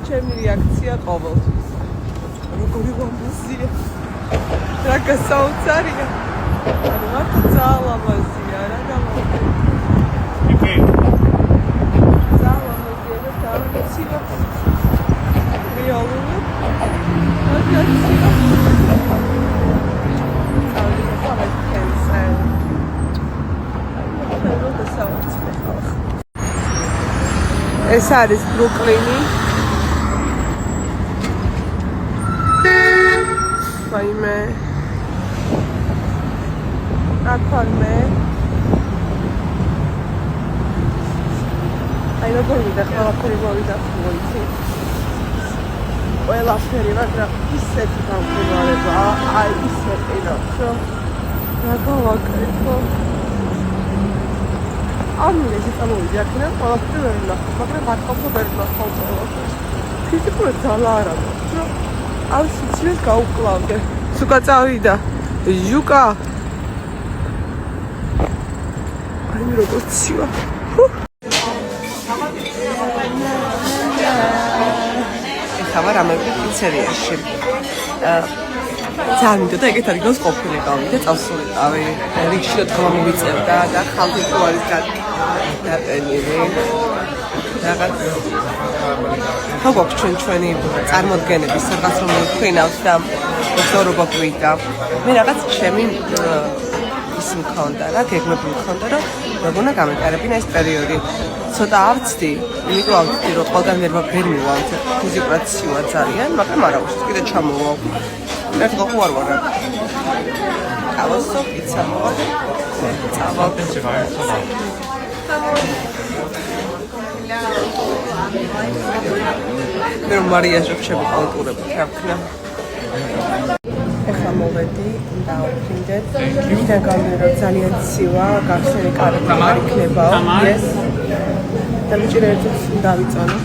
ჩემი რეაქცია ყოველთვის. როგორი ლამაზია. რა გასაოცარია. ანუ მართლა ძალიან ლამაზია, რა გამოვიდა. ძალიან ლამაზია და დავიცივა. რეალურად. აგაცია. ეს არის ბრუკლინი. ვაიმე. აკორმე. აი როგორ ვიდა ყველაფერი მოვიდა ხოიცი. ყველაფერი მაგრამ ისეთი გამყინვარება, აი ისეთი რომ რა გავაკეთო. ანუ ეს წამოვიდი აქედან ყველაფერი ვერ ვნახავ, მაგრამ მარტყოფა ვერ ვნახავ ყველაფერს. ფიზიკურად ძალა არ აქვს, რომ ამ სიცივეს გაუკლავდე. სუკა წავიდა. ჟუკა. აი როგორ ცივა. ეხლა ვარ ამერიკის პიცერიაში. ძალიან მინდოდა ეგეთ ადგილას ყოფილიყავი და წავსულიყავი. რიგში ოთხმა მოვიწევდა და ხალხი თუ არის დატენილი. რაღაც ხო გვაქვს ჩვენი წარმოდგენები სადღაც რომ მივხვინავთ და მოგზაურობა გვიდა. მე რაღაც ჩემი ის მქონდა რა, გეგმები მქონდა რომ როგორ უნდა გამეტარებინა ეს პერიოდი. ცოტა ავწდი, იმიტომ ავწდი რომ ყველგან ვერ მივალთ ფიზიკურად ცივა ძალიან, მაგრამ არა უშავს კიდე ჩამოვალ. ერთხელ ხო არ ვარ. ავასო პიცა მოვა. წავალ. მე მარიაჟო შემოყალყურებ ქაფნა. ეხლა მოვედი და ვფინდეთ. იქიდან გამირო ძალიან ცივა, გახსნილი კარები არ იქნებაო. ეს და მიჭირე ერთად დავიწონო.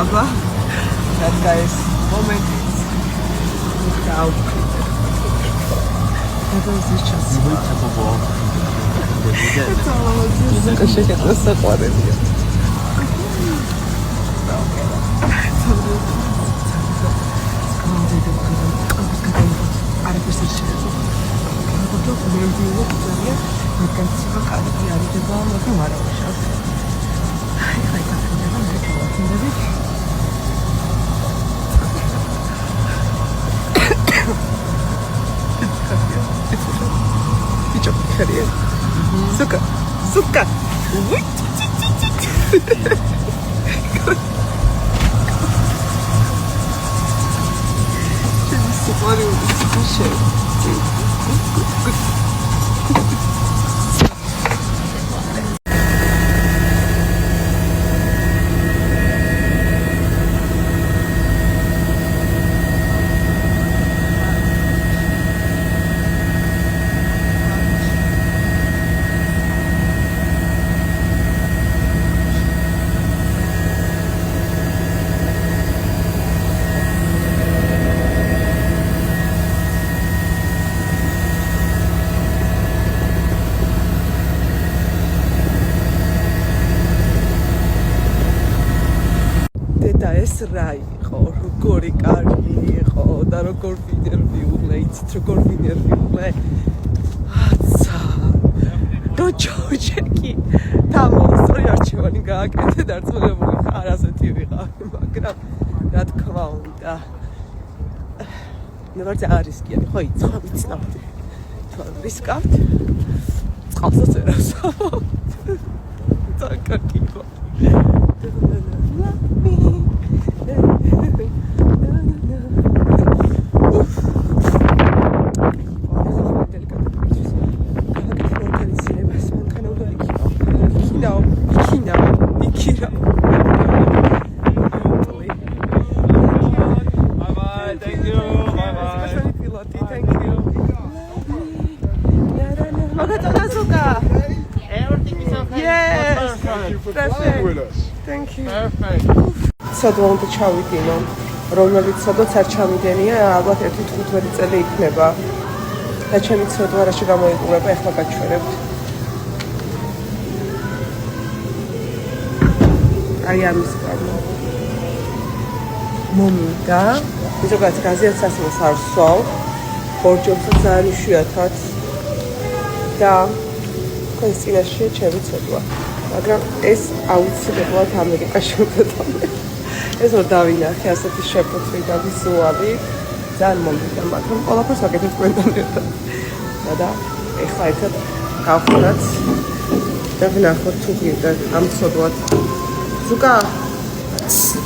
Aba, that guy's moment is out. That was just Сука, сука. რა იყო, როგორი კარგი იყო და როგორ ვინერვიულე, იცით როგორ ვინერვიულე. აცა. რო ჯოჯეკი თავისწორი არჩევანი გააკეთე და არწმუნებული ხარ ასეთი ვიყავი, მაგრამ რა თქმა უნდა. მე ვარ ძალიან რისკიანი, ხო იცი, ხო ვიცნობდი. თუ რისკავთ, წყალსაც ვერ ავსავ. ძალიან კარგი იყო. Everything is okay. Yes. Thank you for flying with us. Thank you. Perfect. ცოდვა უნდა ჩავიდინო, რომელიც ცოდვაც არ ჩამიდენია, ალბათ 1-15 წელი იქნება. და ჩემი ცოდვა რაში გამოიყურება, ეხლა გაჩვენებთ. აი ამის გამო. მომიდა, ზოგადად გაზიათ სასმელს არ ვსვავ, ბორჯომსაც ძალიან იშვიათად და თქვენ წინაშეა ჩემი ცოდვა. მაგრამ ეს აუცილებლად ამერიკაში უნდა დავიდე. ეს რომ დავინახე ასეთი შეფუთვი და ვიზუალი, ძალიან მომიდა, მაგრამ ყველაფერს ვაკეთებ თქვენთან ერთად. და ეხლა ერთად გავხდათ და ვნახოთ თუ ღირდა ამ ცოდვად. ზუკა,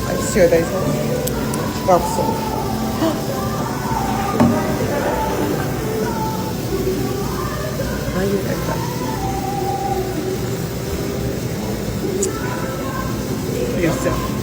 აი всё და ისე. გავხსოვ. აი ეს. Yes, sir.